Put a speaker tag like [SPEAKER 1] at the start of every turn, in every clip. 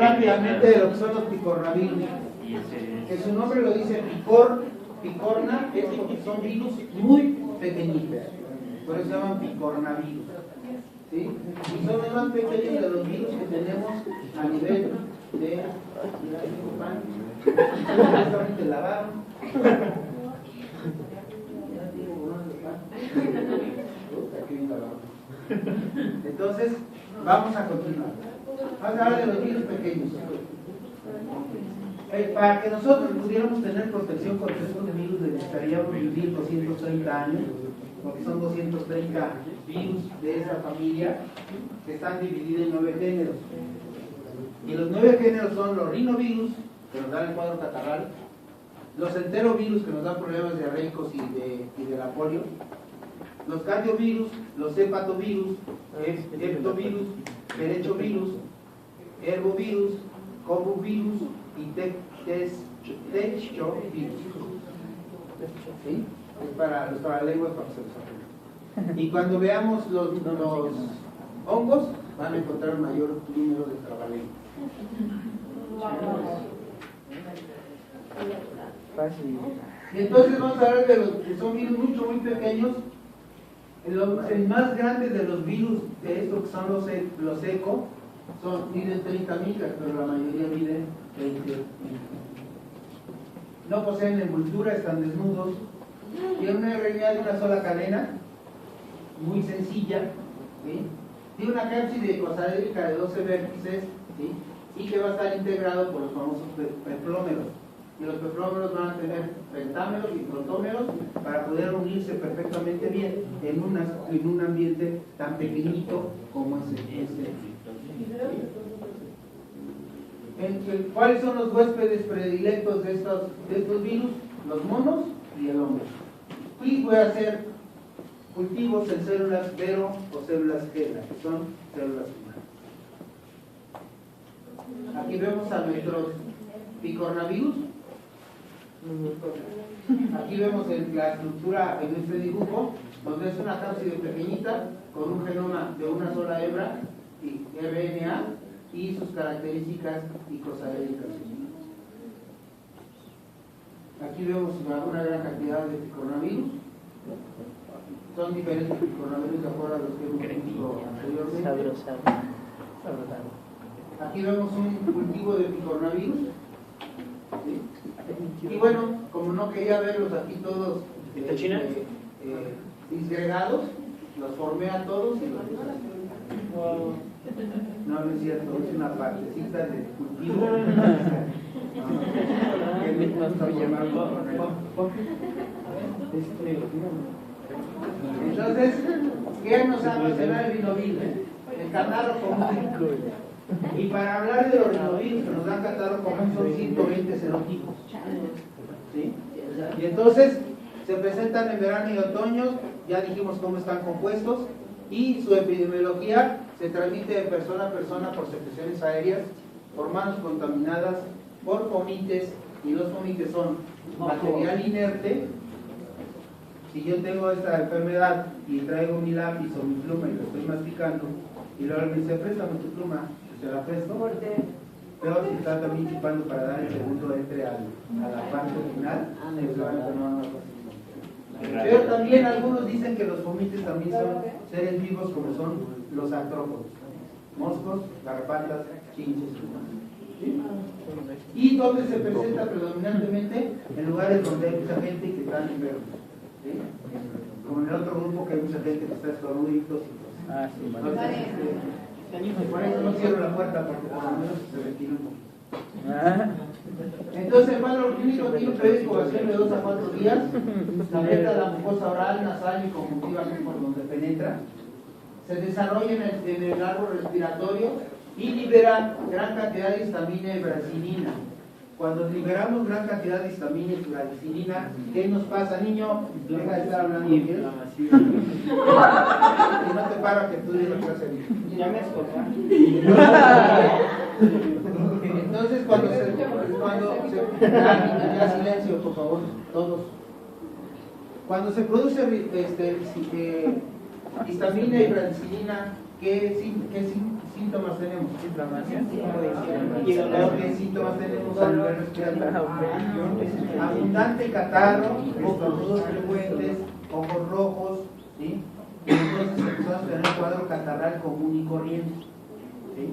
[SPEAKER 1] rápidamente de lo que son los picornavirus. Que su nombre lo dice picorna, es porque son virus muy pequeñitos. Por eso se llaman picornavirus. ¿Sí? Y son los más pequeños de los virus que tenemos a nivel de... Solamente lavaron. Entonces, vamos a continuar. Vamos a hablar de los virus pequeños. Para que nosotros pudiéramos tener protección contra estos virus, necesitaríamos vivir 230 años, porque son 230 virus de esa familia que están divididos en 9 géneros. Y los 9 géneros son los rinovirus, que nos dan el cuadro catarral, los enterovirus, que nos dan problemas diarreicos y de la polio, los cardiovirus, los hepatovirus, heptovirus, derechovirus, herbovirus, combovirus y techovirus. ¿Sí? Es para los trabalenguas, para que se los aprendan. Y cuando veamos los hongos, van a encontrar mayor número de trabalenguas. Y entonces vamos a hablar de los que son virus muy pequeños. El más grande de los virus de estos, que son los ECO, miden 30 micras, pero la mayoría miden 20. No poseen envoltura, están desnudos. Tienen una RNA de una sola cadena, muy sencilla, ¿sí? Tiene una cápside cosadérica de 12 vértices, ¿sí? Y que va a estar integrado por los famosos peplómeros. Y los peplómeros van a tener pentámeros y protómeros para poder unirse perfectamente bien en un ambiente tan pequeñito como este. ¿Cuáles son los huéspedes predilectos de estos virus? Los monos y el hombre. Y voy a hacer cultivos en células Vero o células Gela, que son células humanas. Aquí vemos a nuestros picornavirus. Aquí vemos la estructura en este dibujo, donde es una cápside pequeñita con un genoma de una sola hebra y RNA y sus características icosadéricas. Aquí vemos una gran cantidad de picornavirus. Son diferentes picornavirus de acuerdo a los que hemos visto anteriormente. Aquí vemos un cultivo de picornavirus. ¿Sí? Y bueno, como no quería verlos aquí todos disgregados, los formé a todos y los... No, no es cierto, es una partecita de cultivo. Entonces, ¿qué nos ha mencionado el rinovirus? El catarro común. Y para hablar de los rinovirus que nos dan catarro común son 120 serotipos. ¿Sí? Y entonces se presentan en verano y otoño, ya dijimos cómo están compuestos, y su epidemiología se transmite de persona a persona por secreciones aéreas, por manos contaminadas, por fomites, y los fomites son material inerte. Si yo tengo esta enfermedad y traigo mi lápiz o mi pluma y lo estoy masticando, y luego me dice, préstame tu pluma, se la presto, pero si está también chupando para dar el segundo entre a la parte final, pues la enfermedad. Pero también algunos dicen que los fomites también son seres vivos, como son los artrópodos, moscos, garrapatas, chinches y demás. ¿Sí? Y donde se presenta predominantemente en lugares donde hay mucha gente y que están enfermos. ¿Sí? Como en el otro grupo que hay mucha gente que está estornuditos y cosas. Por eso no cierro la puerta, porque por lo menos se retira un poquito. Entonces el cuadro clínico tiene una incubación de 2 a 4 días. Se aprieta la mucosa oral, nasal y conjuntivamente por donde penetra. Se desarrolla en el árbol respiratorio y libera gran cantidad de histamina y brancina. Cuando liberamos gran cantidad de histamina y brancina, ¿qué nos pasa, niño? Deja de estar hablando bien. Y no te para que tú digas lo que haces. Ya me Entonces cuando se ya silencio, por favor, todos. Cuando se produce histamina y brancina, ¿qué síntomas tenemos?
[SPEAKER 2] Inflamación.
[SPEAKER 1] ¿Qué síntomas tenemos a nivel respiratorio? Abundante catarro, estornudos frecuentes, ojos rojos, ¿sí? Y entonces empezamos a tener un cuadro catarral común y corriente, ¿sí?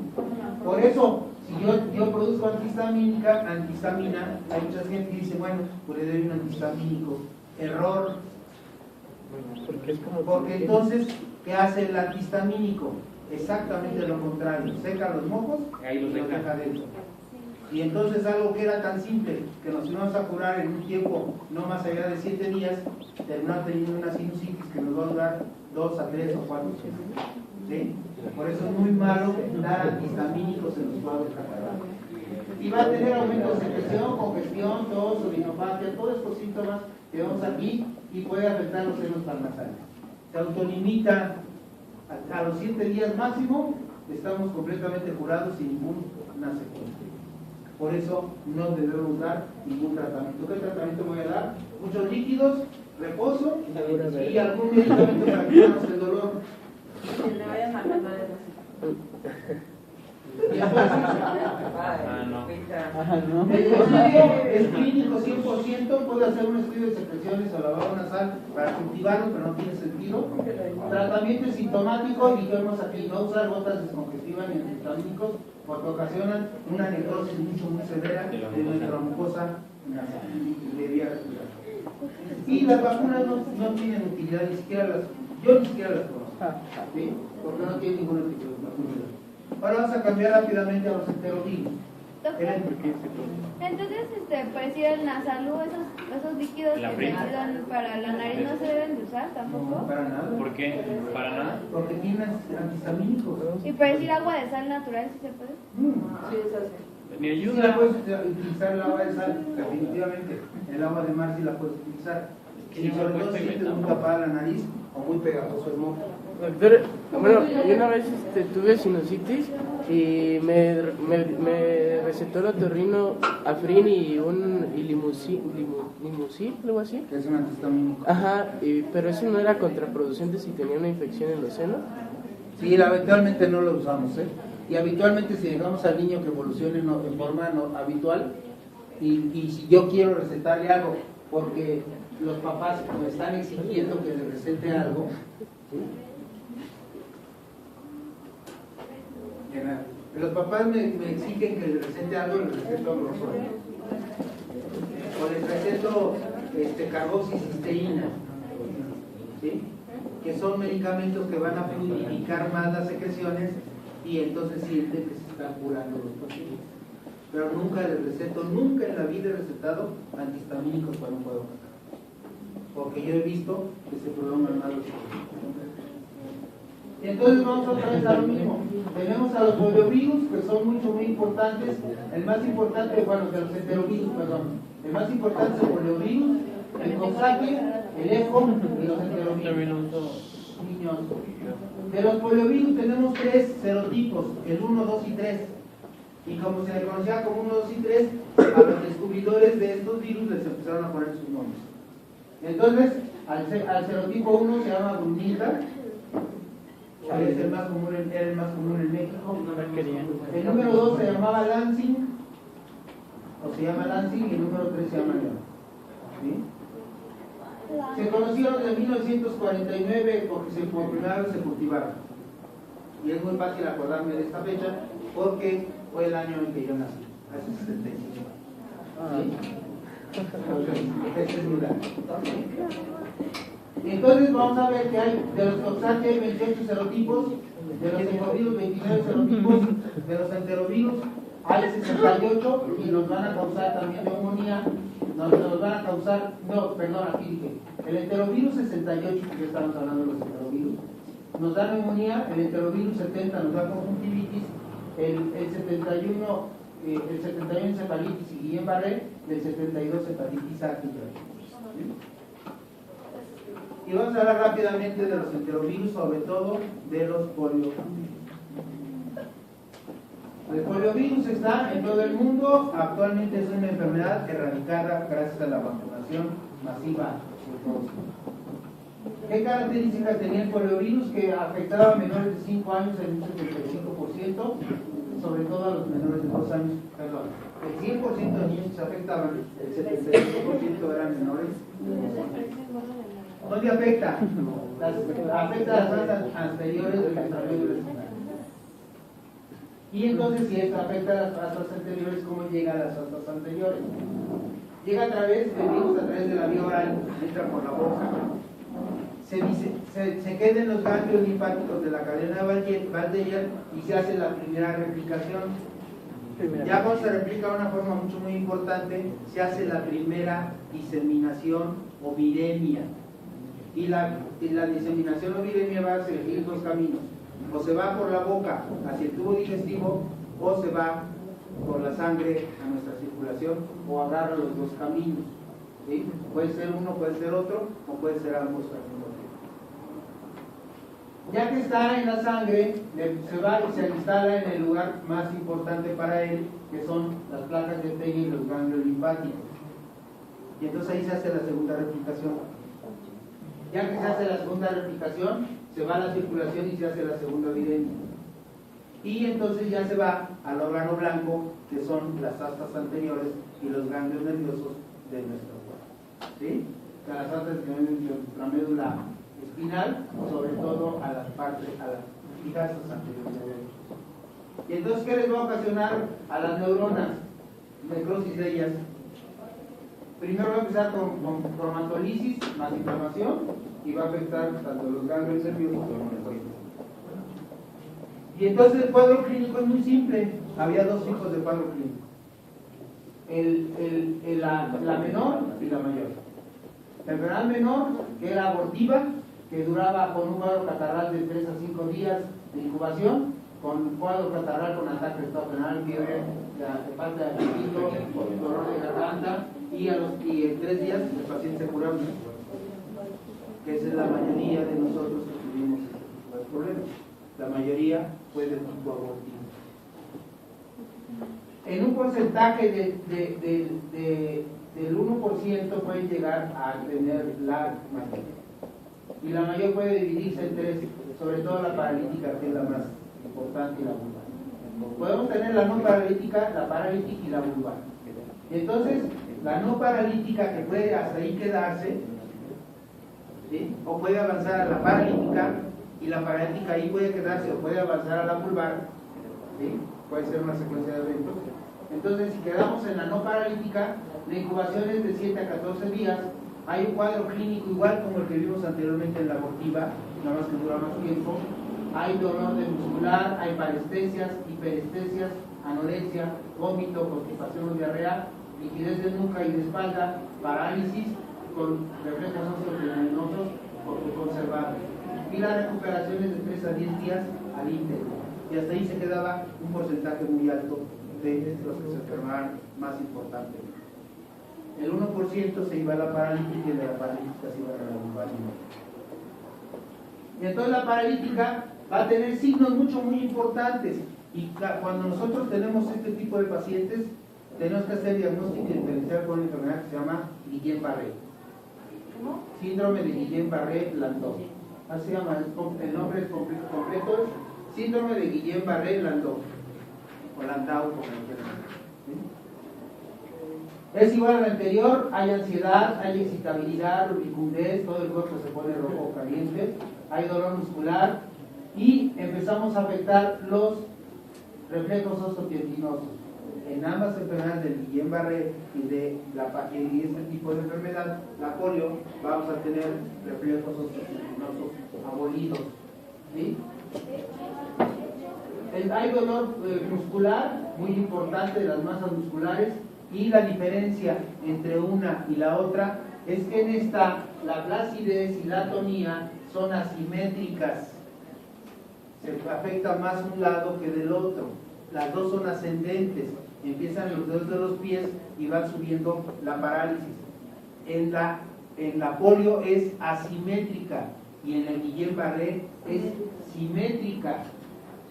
[SPEAKER 1] Por eso, si yo produzco antihistamina, hay mucha gente que dice, bueno, pues le doy un antihistamínico. Error. Porque entonces, ¿qué hace el antihistamínico? Exactamente lo contrario, seca los mocos y los deja dentro. Y entonces algo que era tan simple, que nos íbamos a curar en un tiempo no más allá de 7 días, terminamos teniendo una sinusitis que nos va a durar 2 a 3 o 4 meses. ¿Sí? Por eso es muy malo dar antihistamínicos en los cuadros catarrales. Y va a tener aumento de secreción, congestión, tos, orinopatía, todos estos síntomas que vemos aquí y puede afectar los senos paranasales. Se autolimita a los 7 días máximo, estamos completamente curados sin ninguna secuela. Por eso no debemos dar ningún tratamiento. ¿Qué tratamiento voy a dar? Muchos líquidos, reposo y algún medicamento para quitarnos el dolor.
[SPEAKER 3] Que le vayan mandando de
[SPEAKER 1] Y entonces,
[SPEAKER 2] no.
[SPEAKER 1] el estudio es clínico 100%, puede hacer un estudio de secreciones o lavado nasal para cultivarlo, pero no tiene sentido. Tratamiento sintomático, y vemos aquí, no usar gotas descongestivas ni antihistamínicos porque ocasionan una necrosis muy severa de nuestra mucosa nasal, de vía respiratoria. Y las vacunas no tienen utilidad, yo ni siquiera las conozco, ¿sí? Porque no tienen ninguna utilidad. Ahora vamos a cambiar rápidamente a los enterovirus.
[SPEAKER 4] Entonces, pues ir al nasalú, esos líquidos que se ayudan para la nariz no se deben de usar tampoco.
[SPEAKER 1] No, para nada.
[SPEAKER 5] ¿Por qué? ¿Para nada?
[SPEAKER 1] Porque tienen antihistamínicos.
[SPEAKER 4] Y para decir agua de sal natural, ¿sí se puede?
[SPEAKER 3] Sí, eso sí.
[SPEAKER 5] Me
[SPEAKER 1] Sí,
[SPEAKER 5] ayuda.
[SPEAKER 1] la puedes utilizar el agua de sal, definitivamente. El agua de mar sí la puedes utilizar. Y sobre todo si sientes muy tapada la nariz o muy pegajoso el moco.
[SPEAKER 2] Doctor, bueno, yo una vez tuve sinusitis y me recetó el otorrino Afrin y limusil, algo así.
[SPEAKER 1] Que es un antihistamínico.
[SPEAKER 2] Ajá, pero eso no era contraproducente si tenía una infección en los senos.
[SPEAKER 1] Sí, habitualmente no lo usamos, ¿eh? Y habitualmente si dejamos al niño que evolucione en forma habitual, y si yo quiero recetarle algo, porque los papás me están exigiendo que le recete algo, ¿sí? Los papás me exigen que les recete algo, les receto grosor. O les receto carboxicisteína, ¿sí? Que son medicamentos que van a fluidificar más las secreciones y entonces sienten que se están curando los pacientes. Pero nunca les receto, nunca en la vida he recetado antihistamínicos para un cuadro catarral, porque yo he visto que se prolongan más los pacientes. Y entonces vamos otra vez a lo mismo. Tenemos a los poliovirus, que son muy importantes. El más importante, bueno, de los enterovirus, perdón. El más importante es el poliovirus, el coxsackie, el ECO y los enterovirus. Niños. De los poliovirus tenemos 3 serotipos, el 1, 2 y 3. Y como se le conocía como 1, 2 y 3, a los descubridores de estos virus les empezaron a poner sus nombres. Entonces, al serotipo 1 se llama Brunhilda, es el más común, era el más común en México. El número 2 se llamaba Lansing, o se llama Lansing, y el número 3 se llama León. ¿Sí? Se conocieron en 1949 porque por primera vez se cultivaron. Y es muy fácil acordarme de esta fecha porque fue el año en que yo nací, hace 75 años. ¿Sí? Entonces vamos a ver que hay de los coxsackie hay 28 serotipos, de los enterovirus 29 serotipos, de los enterovirus hay 68 y nos van a causar también neumonía, nos van a causar, no, perdón, aquí dije, el enterovirus 68, que ya estamos hablando de los enterovirus, nos da neumonía, el enterovirus 70 nos da conjuntivitis, el 71 encefalitis y Guillain-Barré, del 72 hepatitis A. Y vamos a hablar rápidamente de los enterovirus, sobre todo de los poliovirus. El poliovirus está en todo el mundo, actualmente es una enfermedad erradicada gracias a la vacunación masiva. ¿Qué características tenía el poliovirus? Que afectaba a menores de 5 años en un 75%, sobre todo a los menores de 2 años, perdón, el 100% de niños que se afectaban, el 75% eran menores. ¿Dónde afecta? Afecta a las astas anteriores del desarrollo del escenario. Y entonces, si esto afecta a las astas anteriores, ¿cómo llega a las astas anteriores? Llega a través, a través de la vía oral, entra por la boca. Se queda en los ganglios linfáticos de la cadena Valdeyer y se hace la primera replicación. Ya cuando se replica de una forma muy importante, se hace la primera diseminación o viremia. Y la diseminación o viremia va a seguir 2 caminos. O se va por la boca hacia el tubo digestivo, o se va por la sangre a nuestra circulación, o agarra los 2 caminos. ¿Sí? Puede ser uno, puede ser otro, o puede ser ambos al mismo tiempo. Ya que está en la sangre, se va y se instala en el lugar más importante para él, que son las placas de Peyre y los ganglios linfáticos. Y entonces ahí se hace la segunda replicación. Ya que se hace la segunda replicación, se va a la circulación y se hace la segunda viremia. Y entonces ya se va al órgano blanco, que son las astas anteriores y los ganglios nerviosos de nuestro cuerpo. ¿Sí? O sea, las astas de la médula espinal, sobre todo a las partes, a las astas anteriores. Y entonces, ¿qué les va a ocasionar a las neuronas? Necrosis de ellas. Primero va a empezar con cromatolisis, más inflamación, y va a afectar tanto los ganglios nerviosos como los nervios. Y entonces el cuadro clínico es muy simple. Había 2 tipos de cuadro clínico. La menor y la mayor. La enfermedad menor, que era abortiva, que duraba con un cuadro catarral de 3 a 5 días de incubación, con cuadro catarral con ataque de estado renal, fiebre, falta de apetito, dolor de garganta, y en 3 días el paciente se curaba, que esa es la mayoría de nosotros que tuvimos los problemas. La mayoría fue de tipo abortivo. En un porcentaje del 1% pueden llegar a tener la mayor. Y la mayor puede dividirse en 3, sobre todo la paralítica, que es la más importante, y la vulvar. Podemos tener la no paralítica, la paralítica y la vulvar. Entonces, la no paralítica, que puede hasta ahí quedarse, ¿sí? O puede avanzar a la paralítica, y la paralítica ahí puede quedarse, o puede avanzar a la vulvar, ¿sí? Puede ser una secuencia de eventos. Entonces, si quedamos en la no paralítica, la incubación es de 7 a 14 días. Hay un cuadro clínico igual como el que vimos anteriormente en la abortiva, nada más que dura más tiempo. Hay dolor de muscular, hay parestesias, hiperestesias, anorexia, vómito, constipación o diarrea, rigidez de nuca y de espalda, parálisis con reflejos osteoteminosos porque conservables. Y las recuperaciones de 3 a 10 días al íntegro. Y hasta ahí se quedaba un porcentaje muy alto de los que se enfermaban más importantes. El 1% se iba a la paralítica y de la paralítica se iba a la vulvar. Y entonces la paralítica va a tener signos muy importantes. Y cuando nosotros tenemos este tipo de pacientes, tenemos que hacer diagnóstico y diferenciar con una enfermedad que se llama Guillain-Barré. Síndrome de Guillain-Barré-Landau. Así se llama, el nombre es completo es síndrome de Guillain-Barré-Landau. O Landau, como lo quieran. ¿Sí? Es igual al anterior, hay ansiedad, hay excitabilidad, rubicundez, todo el cuerpo se pone rojo o caliente, hay dolor muscular y empezamos a afectar los reflejos osteoquetinosos. En ambas enfermedades del Guillain-Barré y este tipo de enfermedad, la polio, vamos a tener reflejos osteoquetinosos abolidos. ¿Sí? Hay dolor muscular, muy importante, de las masas musculares, y la diferencia entre una y la otra es que en esta la flacidez y la atonía son asimétricas. Se afecta más un lado que del otro. Las dos son ascendentes. Empiezan los dedos de los pies y van subiendo la parálisis. En la polio es asimétrica y en el Guillain-Barré es simétrica.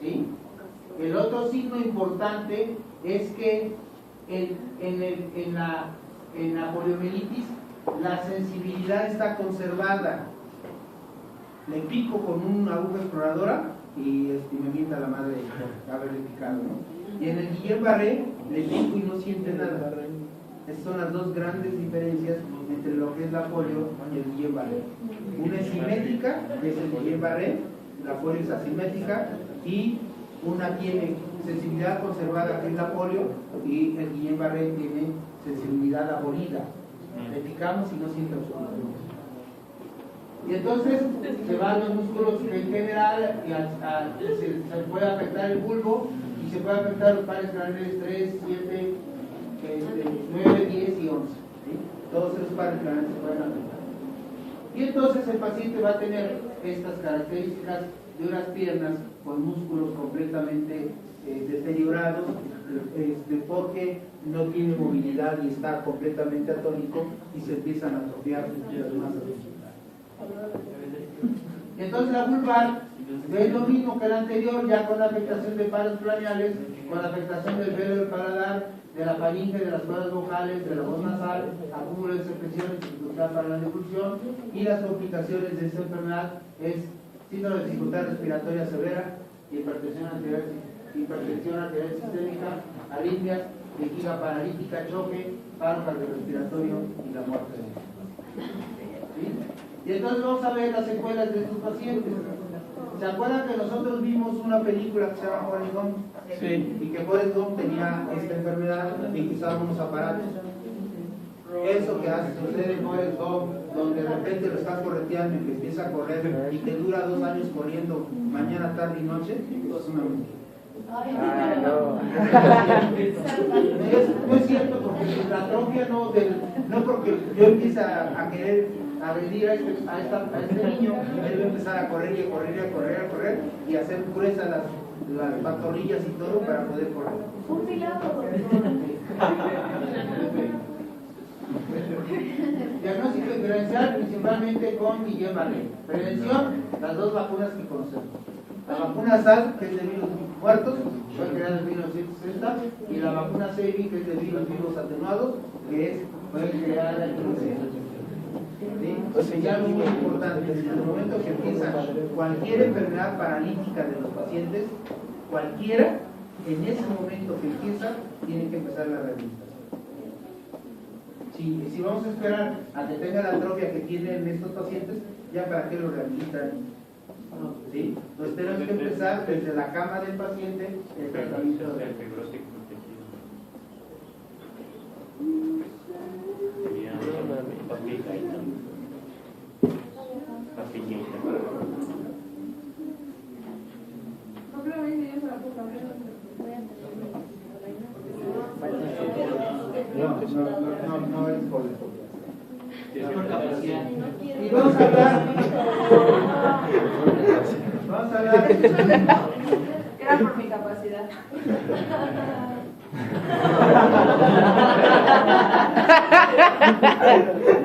[SPEAKER 1] ¿Sí? El otro signo importante es que en la poliomielitis la sensibilidad está conservada. Le pico con una aguja exploradora y me mienta la madre haberle picado, ¿no? Y en el Guillain-Barré le pico y no siente nada. Esas son las dos grandes diferencias entre lo que es la polio y el Guillain-Barré. Una es simétrica, que es el Guillain-Barré, la polio es asimétrica, y una tiene sensibilidad conservada, que es la polio, y el Guillain-Barré tiene sensibilidad abolida. Le picamos y no siente absolutamente. Y entonces se van los músculos en general y se puede afectar el bulbo y se puede afectar los pares craneales 3, 7, 9, 10 y 11. ¿Sí? Todos esos pares craneales se pueden afectar. Y entonces el paciente va a tener estas características de unas piernas con músculos completamente deteriorados porque no tiene movilidad y está completamente atónico y se empiezan a atrofiar sus piernas más articulares. Y entonces la vulvar es lo mismo que la anterior, ya con la afectación de pares craneales, con la afectación del velo del paladar, de la faringe, de las cuerdas vocales, de la voz nasal, acúmulo de secreciones, dificultad para la deglución, y las complicaciones de esta enfermedad es síndrome de dificultad respiratoria severa, hipertensión arterial sistémica, arritmias, vejiga paralítica, choque, paro cardiorrespiratorio y la muerte. ¿Sí? Y entonces vamos a ver las secuelas de estos pacientes. ¿Se acuerdan que nosotros vimos una película que se llama Forrest Gump?
[SPEAKER 2] Sí.
[SPEAKER 1] Y que Forrest Gump tenía esta enfermedad y que usaba unos aparatos. Eso que hace sucede en Forrest Gump, donde de repente lo estás correteando y que empieza a correr y te dura 2 años corriendo mañana, tarde y noche, es una mentira.
[SPEAKER 2] No.
[SPEAKER 1] No es cierto, porque la atrofia no porque yo empiece a querer agredir a este niño, él va a empezar a correr y a correr y a correr, a correr y a hacer gruesas las pantorrillas y todo para poder correr.
[SPEAKER 4] Un piloto.
[SPEAKER 1] Diagnóstico diferencial principalmente con Guillain-Barré. Prevención, las 2 vacunas que conocemos. La vacuna SAL, que es de virus muertos, fue creada en 1960, y la vacuna SEBI, que es de virus atenuados, que fue creada en 1980. ¿Sí? Entonces ya algo muy importante, en el momento que empieza cualquier enfermedad paralítica de los pacientes, cualquiera, en ese momento que empieza, tiene que empezar la rehabilitación. Si vamos a esperar a que tenga la atrofia que tienen estos pacientes, ya para qué lo rehabilitan. ¿Sí? Entonces tenemos que empezar desde la cama del paciente el tratamiento del diagnóstico protegido. No es por eso. Es por capacidad. Y vamos a hablar.
[SPEAKER 3] Era por mi capacidad.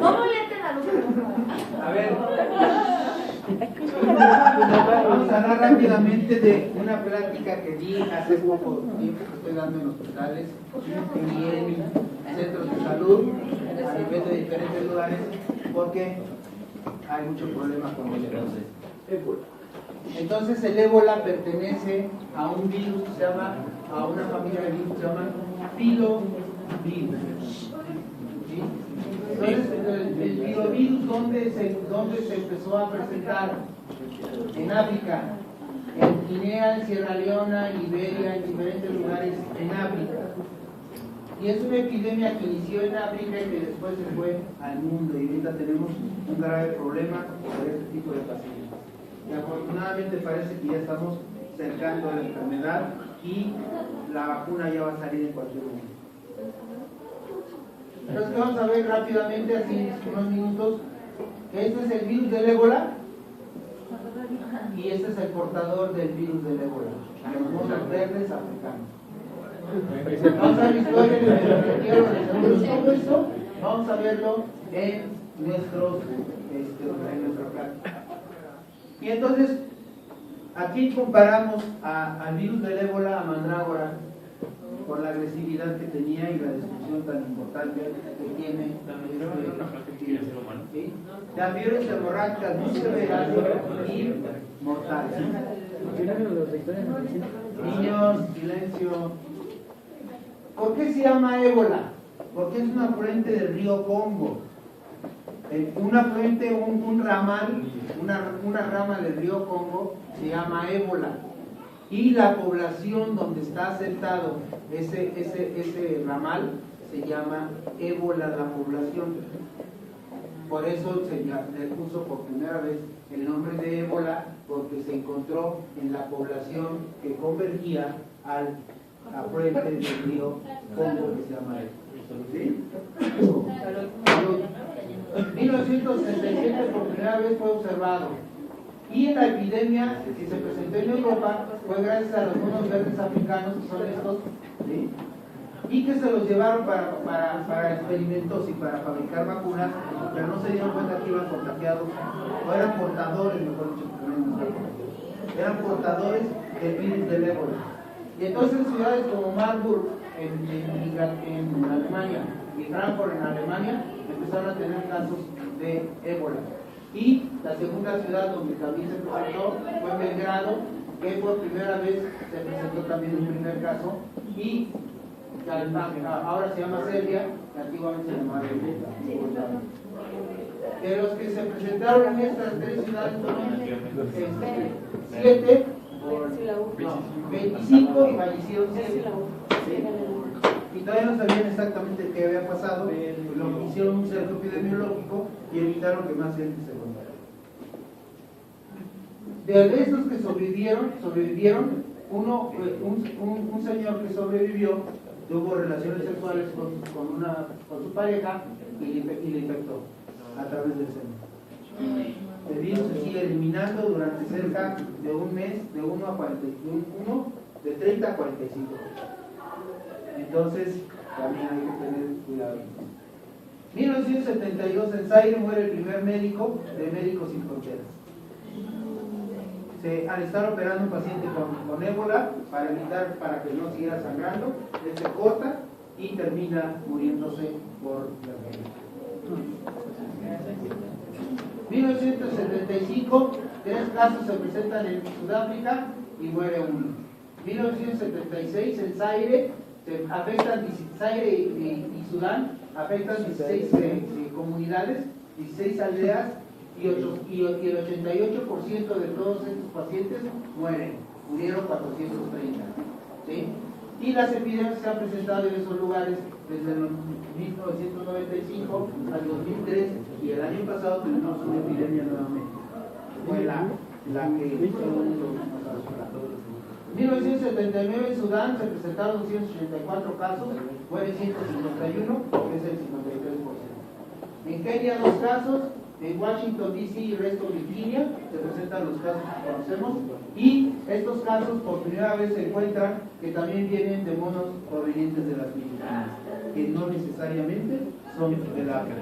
[SPEAKER 4] ¿Cómo le la luz?
[SPEAKER 1] A ver. Vamos a hablar rápidamente de una plática que di hace poco tiempo que estoy dando en hospitales y en centros de salud a nivel de diferentes lugares, porque hay mucho problema con el ébola. Entonces el ébola pertenece a un virus que se llama, a una familia de virus que se llaman filovirus. ¿Sí? Entonces el filovirus, ¿dónde se empezó a presentar? En África, en Guinea, en Sierra Leona, en Liberia, en diferentes lugares en África. Y es una epidemia que inició en África y que después se fue al mundo. Y ahorita tenemos un grave problema por este tipo de pacientes. Y afortunadamente parece que ya estamos cercando a la enfermedad y la vacuna ya va a salir en cualquier momento. Entonces vamos a ver rápidamente, así unos minutos, que este es el virus del ébola y este es el portador del virus del ébola, los monos verdes africanos. Vamos a ver historia de todo esto, vamos a verlo en nuestra plática. Y entonces, aquí comparamos al virus del ébola, a mandrágora, por la agresividad que tenía y la destrucción tan importante que tiene. ¿Sí? También hemorrágicas muy severas y mortales. Niños, silencio. ¿Por qué se llama ébola? Porque es un afluente del río Congo. Un afluente, un ramal, una rama del río Congo se llama ébola. Y la población donde está asentado ese ramal se llama ébola la población. Por eso se le puso por primera vez el nombre de ébola, porque se encontró en la población que convergía al afluente del río Congo que se llama ébola. ¿Sí? 1967 por primera vez fue observado. Y en la epidemia que se presentó en Europa fue gracias a los monos verdes africanos, que son estos, ¿sí? Y que se los llevaron para experimentos y para fabricar vacunas, pero no se dieron cuenta que iban contagiados, o eran portadores, mejor dicho, eran portadores del virus del ébola. Y entonces ciudades como Marburg en Alemania y Frankfurt en Alemania empezaron a tener casos de ébola. Y la segunda ciudad donde también se presentó fue Belgrado, que por primera vez se presentó también un primer caso, y ahora se llama Serbia, que antiguamente se llamaba Yugoslavia. De los que se presentaron en estas tres ciudades fueron 7, 25 y fallecieron 7. Y todavía no sabían exactamente qué había pasado, lo hicieron un cerco epidemiológico y evitaron que más gente se contagiara. De estos que sobrevivieron, un señor que sobrevivió tuvo relaciones sexuales con su pareja y le infectó a través del seno. El virus se sigue eliminando durante cerca de un mes, de 30 a 45. Entonces, también hay que tener cuidado. 1972 en Zaire muere el primer médico de Médicos Sin Fronteras. Al estar operando un paciente con ébola, para que no siguiera sangrando, él se corta y termina muriéndose por la enfermedad. 1975, 3 casos se presentan en Sudáfrica y muere uno. 1976 en Zaire, Zaire y Sudán afectan 16 comunidades, 16 aldeas, y el 88% de todos estos pacientes murieron 430. ¿Sí? Y las epidemias se han presentado en esos lugares desde el 1995 al 2003, y el año pasado tuvimos una epidemia nuevamente. Fue la que hizo en 1979 en Sudán se presentaron 284 casos, mueren 151, que es el 53%. En Kenia 2 casos, en Washington DC y el resto de Virginia se presentan los casos que conocemos, y estos casos por primera vez se encuentran que también vienen de monos provenientes de las Filipinas, que no necesariamente son del África.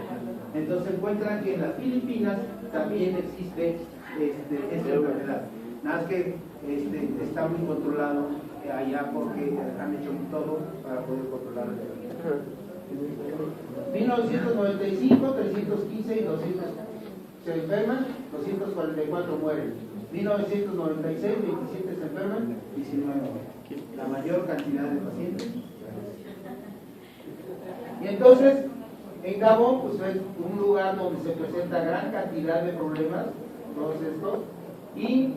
[SPEAKER 1] Entonces se encuentran que en las Filipinas también existe esta enfermedad. Nada más que está muy controlado allá porque han hecho todo para poder controlar la enfermedad. 1995, 315 y 200 se enferman, 244 mueren. 1996, 27 se enferman, 19 mueren. La mayor cantidad de pacientes. Y entonces, en Gabón, pues es un lugar donde se presenta gran cantidad de problemas, todos estos, y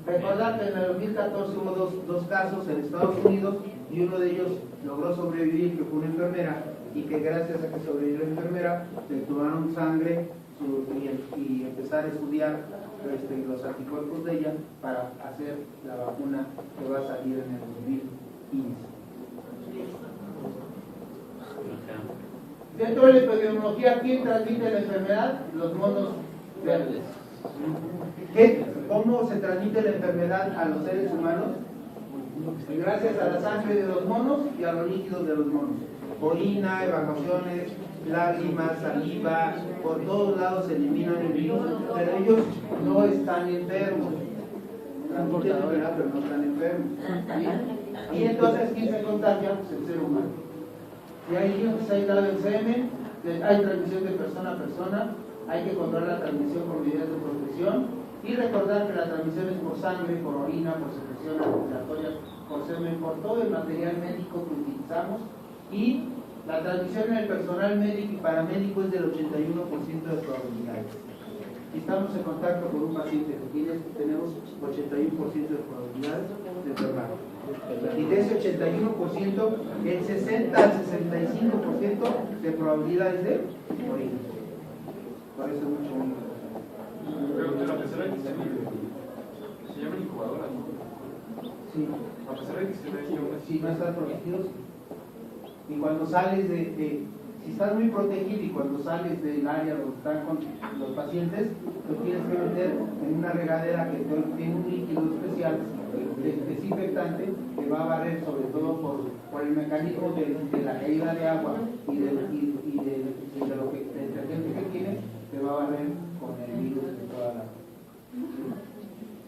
[SPEAKER 1] recordar que en el 2014 hubo dos casos en Estados Unidos, y uno de ellos logró sobrevivir, que fue una enfermera, y que gracias a que sobrevivió la enfermera, le tomaron sangre y empezar a estudiar los anticuerpos de ella para hacer la vacuna que va a salir en el 2015. Dentro de la epidemiología, ¿quién transmite la enfermedad? Los monos verdes. ¿Cómo se transmite la enfermedad a los seres humanos? Gracias a la sangre de los monos y a los líquidos de los monos. Orina, evacuaciones, lágrimas, saliva, por todos lados se eliminan el virus, pero ellos no están enfermos. Transmiten la enfermedad, pero no están enfermos. ¿Sí? Y entonces, ¿quién se contagia? Pues el ser humano. Y ahí se ha aislado el semen, hay transmisión de persona a persona, hay que controlar la transmisión con medidas de protección, Y recordar que la transmisión es por sangre, por orina, por secreción respiratoria, por semen, por todo el material médico que utilizamos. Y la transmisión en el personal médico y paramédico es del 81% de probabilidad. Si estamos en contacto con un paciente que tiene, tenemos 81% de probabilidad de enfermar. Y de ese 81%, el 60 al 65% de probabilidades de morir. Por eso es mucho único.
[SPEAKER 5] Pero de la tercera X se llaman incubadoras, ¿no?
[SPEAKER 1] Sí.
[SPEAKER 5] A pesar de que se ve
[SPEAKER 1] Si no estás protegido, y cuando sales si estás muy protegido y cuando sales del área donde están con los pacientes, lo tienes que meter en una regadera que tiene un líquido especial, desinfectante, que va a barrer sobre todo por el mecanismo de la caída de agua y de lo que el detergente que tiene, te va a barrer con el virus de toda la...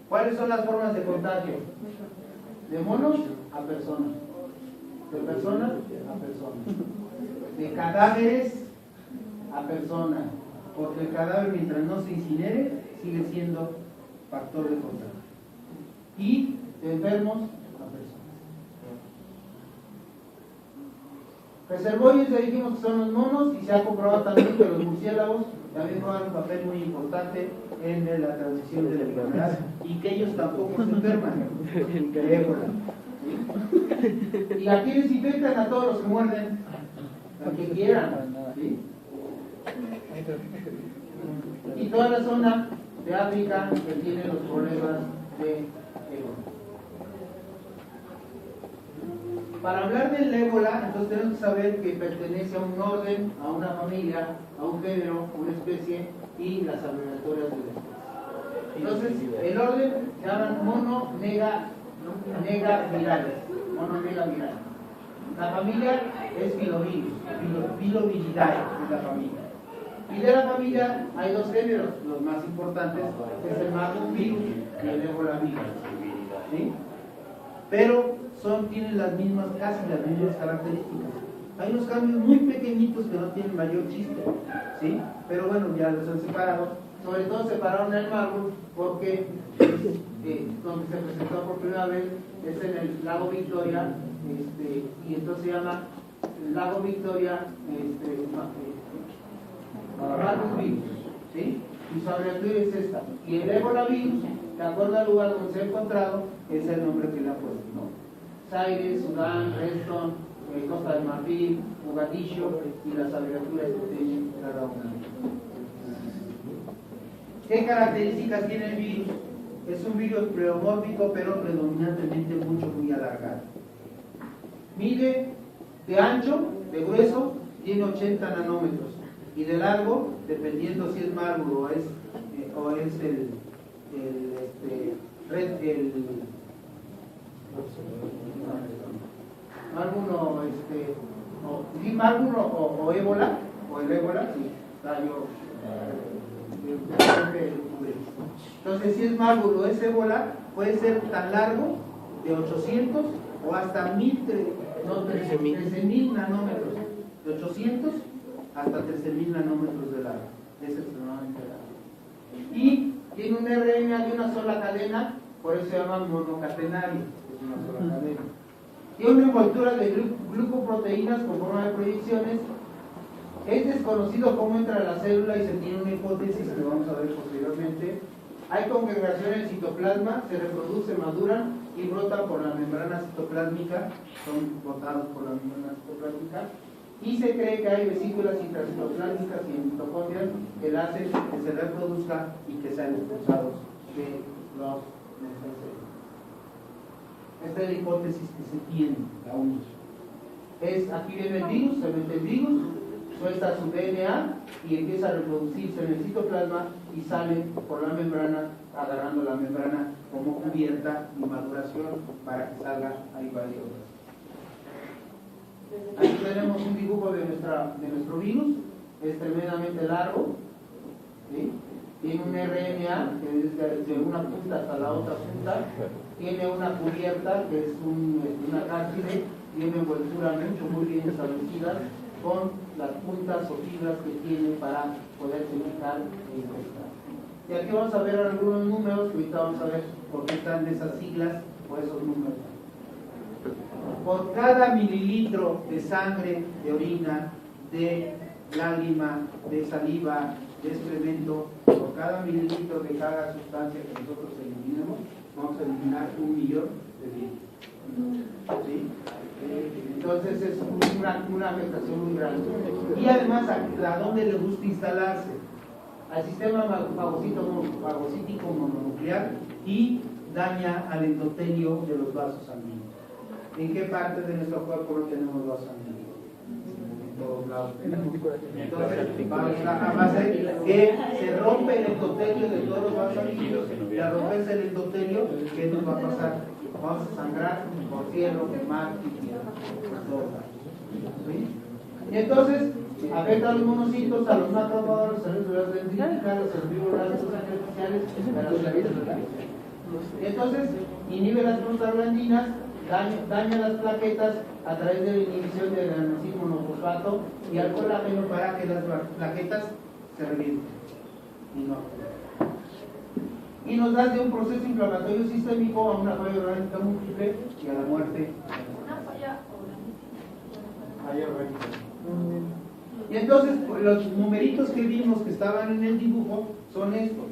[SPEAKER 1] ¿Cuáles son las formas de contagio? De monos a personas, de personas a personas, de cadáveres a personas, porque el cadáver mientras no se incinere sigue siendo factor de contagio, y de enfermos a personas. Reservorios, ya dijimos que son los monos, y se ha comprobado también que los murciélagos también juegan un papel muy importante en la transmisión de la enfermedad, y que ellos tampoco se enferman de ébola. ¿Sí? Y aquí desinfectan a todos los que muerden, a que quieran. ¿Sí? Y toda la zona de África que tiene los problemas de ébola. Para hablar del ébola, entonces tenemos que saber que pertenece a un orden, a una familia, a un género, una especie y las abreviaturas de la especie. Entonces, el orden se llama mononegavirales. Mononegavirales. La familia es Filovirus, Filoviridae es la familia. Y de la familia hay dos géneros, los más importantes, que es el Marburg-virus y el ébola virus. ¿Sí? Pero tienen casi las mismas características. Hay unos cambios muy pequeñitos que no tienen mayor chiste, ¿sí? Pero bueno, ya los han separado. Sobre todo separaron el Marburg porque donde se presentó por primera vez es en el lago Victoria, y entonces se llama el lago Victoria Marburg virus, ¿sí? Y su abreviatura es esta. Y el ébola virus, de acuerdo al lugar donde se ha encontrado, es el nombre que le ha puesto, ¿no? Zaire, Sudán, Reston, Costa del Marfil, Mogadiscio, y las abreviaturas que tienen cada una. ¿Qué características tiene el virus? Es un virus pleomórfico, pero predominantemente muy alargado. Mide de ancho, de grueso, tiene 80 nanómetros, y de largo, dependiendo si es Marburg o es Marburg o ébola, o el ébola, sí, tallo. Entonces, si es Marburg o es ébola, puede ser tan largo, de 800 o hasta 13.000 nanómetros, de 800 hasta 13.000 nanómetros de largo. Es extremadamente largo. Y tiene un RNA de una sola cadena, por eso se llama monocatenario, es una sola cadena. Tiene una envoltura de glucoproteínas con forma de proyecciones. Es desconocido cómo entra a la célula y se tiene una hipótesis que vamos a ver posteriormente. Hay congregación en el citoplasma, se reproduce, maduran y brotan por la membrana citoplásmica, son botados por la membrana citoplásmica, y se cree que hay vesículas intracitoplásmicas y en mitocondrias que hacen que se reproduzca y que sean expulsados de los neutrófilos. Esta es la hipótesis que se tiene, la única. Aquí viene el virus, se mete el virus, suelta su DNA y empieza a reproducirse en el citoplasma y sale por la membrana, agarrando la membrana como cubierta y maduración para que salga a invadir otras. Aquí tenemos un dibujo de nuestro virus, es tremendamente largo, ¿sí? Tiene un RNA que es de una punta hasta la otra punta, tiene una cubierta que es una cápside, tiene envoltura muy bien establecida con las puntas o fibras que tiene para poderse fijar e infectar. Y aquí vamos a ver algunos números que ahorita vamos a ver por qué están de esas siglas o esos números. Por cada mililitro de sangre, de orina, de lágrima, de saliva, de excremento, por cada mililitro de cada sustancia que nosotros eliminemos, vamos a eliminar 1 millón de virus. ¿Sí? Entonces es una afectación muy grande. Y además, ¿a dónde le gusta instalarse? Al sistema fagocítico mononuclear y daña al endotelio de los vasos sanguíneos. ¿En qué parte de nuestro cuerpo no tenemos vasos sanguíneos? En todos lados. Entonces, vamos a base que se rompe el endotelio de todos los vasos sanguíneos, y al romperse el endotelio, ¿qué nos va a pasar? Vamos a sangrar por cielo, mar y todo. ¿Sí? Y entonces, afecta a los monocitos, a los macrófagos, a las células dendríticas, a los herbívoros, a los artificiales, a las células. Y entonces, inhibe las prostaglandinas, daña las plaquetas a través de la inhibición del adenosín monofosfato y al colágeno para que las plaquetas se revienten. Y nos da de un proceso inflamatorio sistémico a una falla orgánica múltiple y a la muerte.
[SPEAKER 3] Una falla
[SPEAKER 1] orgánica. Y entonces los numeritos que vimos que estaban en el dibujo son estos.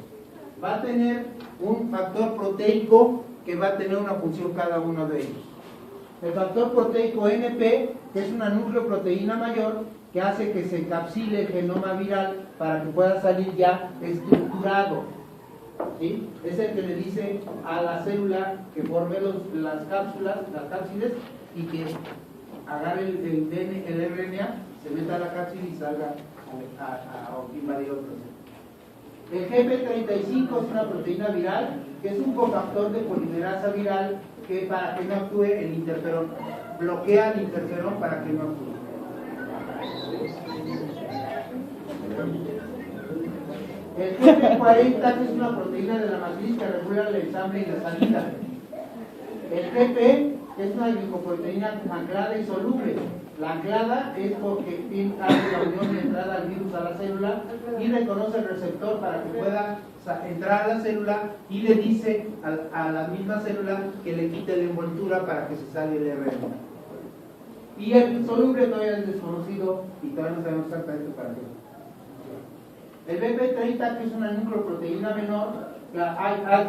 [SPEAKER 1] Va a tener un factor proteico que va a tener una función cada uno de ellos. El factor proteico NP, que es una nucleoproteína mayor, que hace que se encapsule el genoma viral para que pueda salir ya estructurado. ¿Sí? Es el que le dice a la célula que forme las cápsides, y que agarre el RNA, se meta a la cápsula y salga a invadir otros. El GP35 es una proteína viral, que es un cofactor de polimerasa viral que para que no actúe el interferón, bloquea el interferón para que no actúe. El GP40, que es una proteína de la matriz que regula el ensamble y la salida. El GP, que es una glicoproteína anclada y soluble. La anclada es porque hace la unión de entrada al virus a la célula y reconoce el receptor para que pueda entrar a la célula y le dice a la misma célula que le quite la envoltura para que se salga el RNA. Y el soluble todavía es desconocido y todavía no sabemos exactamente para qué. El BP30, que es una nucleoproteína menor,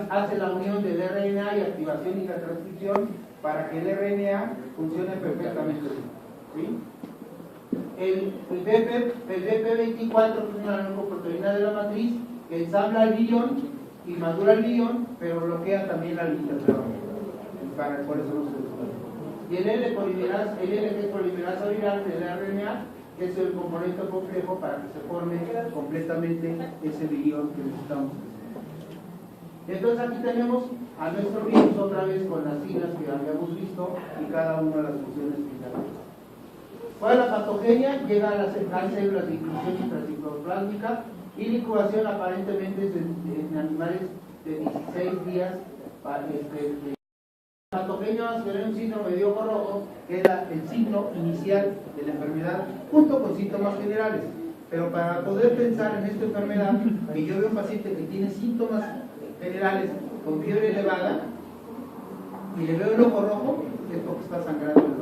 [SPEAKER 1] hace la unión del RNA y activación y la transcripción para que el RNA funcione perfectamente. ¿Sí? El BP24, que es una nucleoproteína de la matriz, que ensambla el guión y madura el guión, pero bloquea también al interferón. Por eso no se descubre. Y el L, que es polimerasa viral del RNA, que es el componente complejo para que se forme completamente ese guión que necesitamos. Entonces aquí tenemos a nuestro virus otra vez con las siglas que habíamos visto y cada una de las funciones finales. ¿Cuál es la patogenia? Llega a las células de inclusión intracitoplásmica y la incubación aparentemente es en animales de 16 días. La patogenia va a tener un síndrome de ojo rojo, que era el signo inicial de la enfermedad, junto con síntomas generales. Pero para poder pensar en esta enfermedad, que yo veo un paciente que tiene síntomas generales con fiebre elevada y le veo el ojo rojo, es porque está sangrando el ojo.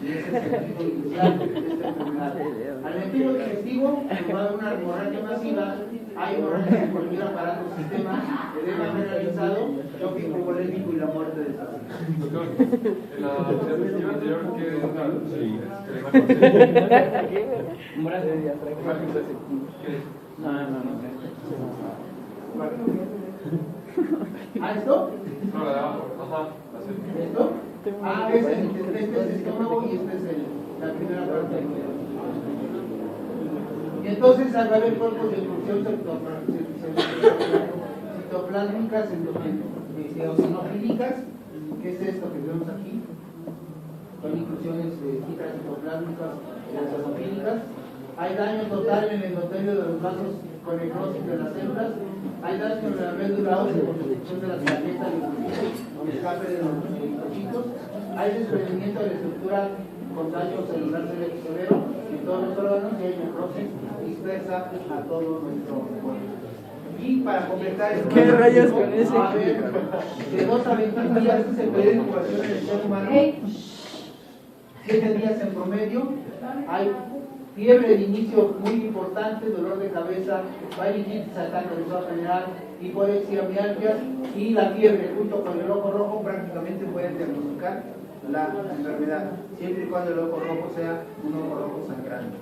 [SPEAKER 1] Y ese es el sentido inicial de esta enfermedad. Al enfermo digestivo, va a haber una hemorragia masiva, hay hemorragia en cualquier aparato o sistema, edema generalizado, choque hipovolémico y la muerte del paciente.
[SPEAKER 5] Doctor, en la diapositiva anterior
[SPEAKER 1] ¿Esto?
[SPEAKER 5] No, la de abajo. Ajá.
[SPEAKER 1] ¿Esto? Este es el estómago y esta es la primera parte del cuerpo. Y entonces al haber cuerpos de función citoplásmicas, eosinofílicas, que es esto que vemos aquí, son inclusiones intracitoplásmicas eosinofílicas. Hay daño total en el endotelio de los vasos con necrosis de las células. Hay daño en la médula ósea por destrucción de las plaquetas y escape de los linfocitos. Hay desprendimiento de la estructura con daño celular severo en todos los órganos y hay necrosis dispersa a todo nuestro cuerpo. Y para completar el
[SPEAKER 2] ¿Qué rayos con ese?
[SPEAKER 1] va a haber de 2 a 21 días es el periodo de incubación en el ser humano. 7 días en promedio. Hay fiebre de inicio muy importante, dolor de cabeza, vainitis, ataque de sueño general, hiporexia, mialgias, y la fiebre junto con el ojo rojo prácticamente pueden diagnosticar la enfermedad, siempre y cuando el ojo rojo sea un ojo rojo sangrante.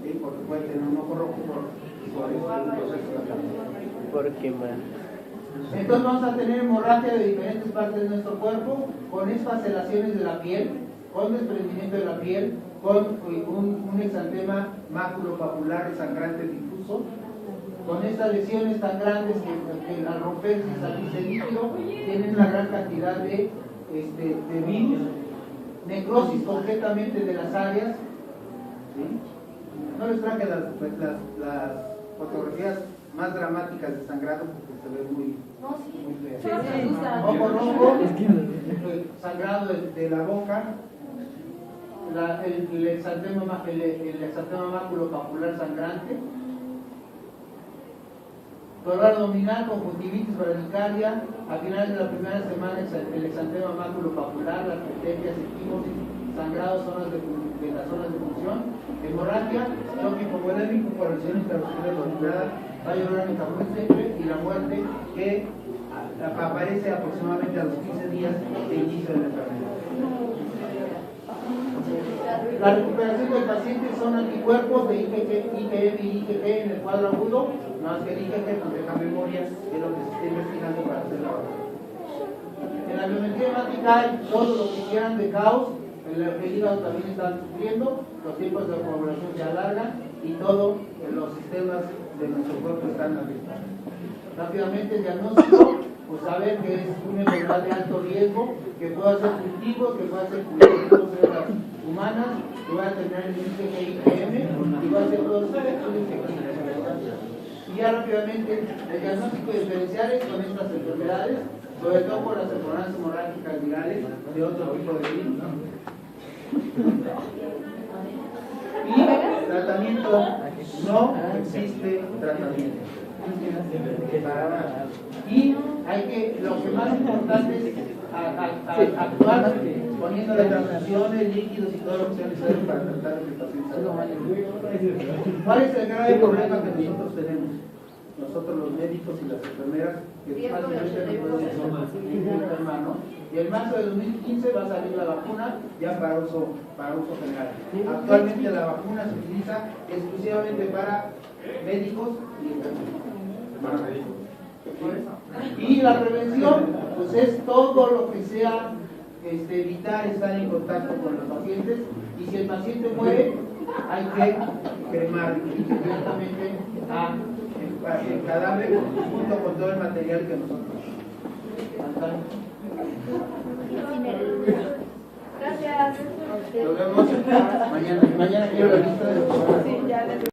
[SPEAKER 1] ¿Sí? Porque puede tener un ojo rojo por el proceso sangrante.
[SPEAKER 2] ¿Por qué, man?
[SPEAKER 1] Entonces vamos a tener hemorragia de diferentes partes de nuestro cuerpo, con esfacelaciones de la piel, con desprendimiento de la piel, con un exantema maculopapular sangrante difuso, con estas lesiones tan grandes que al romperse y salirse líquido tienen una gran cantidad de virus, necrosis completamente de las áreas. ¿Sí? No les traje las fotografías más dramáticas de sangrado porque se ve muy feo. Ojo rojo, sangrado de la boca, el exantema maculopapular sangrante, dolor abdominal, conjuntivitis bradicardia, a finales de la primera semana el exantema maculopapular, las petequias, equimosis, sangrado de las zonas de función, hemorragia, choque hipovolémico por lesión intramuscular prolongada, fallo orgánica múltiple y la muerte que aparece aproximadamente a los 15 días de inicio de la enfermedad. La recuperación del paciente son anticuerpos de IgM y IgG en el cuadro agudo, más que el IgG nos deja memoria de lo que se está investigando para hacer la vacuna. En la biometría hemática hay todo lo que quieran de caos, el hígado también está sufriendo, los tiempos de coagulación se alargan y todos los sistemas de nuestro cuerpo están afectados. Rápidamente el diagnóstico, pues saber que es una enfermedad de alto riesgo, que puede ser cultivos, que puede ser cultivos de células humanas, que va a tener el IgM y va a ser todos los estudios que y ya rápidamente el diagnóstico diferencial es con estas enfermedades, sobre todo por las enfermedades hemorrágicas virales de otro tipo de virus. Y tratamiento, no existe tratamiento. Para nada. Y lo que más importante es actuar poniendo las transfusiones, líquidos y todo lo que sea necesario para tratar de que el paciente salga. ¿Cuál es el grave problema que nosotros tenemos? Nosotros los médicos y las enfermeras, que fácilmente no pueden enfermar, ¿no? Y en marzo de 2015 va a salir la vacuna ya para uso general. Actualmente la vacuna se utiliza exclusivamente para médicos y enfermeros. Y la prevención, pues es todo lo que sea evitar estar en contacto con los pacientes, y si el paciente muere, hay que cremar inmediatamente el cadáver junto con todo el material que nosotros mandamos.
[SPEAKER 3] Gracias.
[SPEAKER 1] Nos vemos mañana. Mañana quiero la lista de los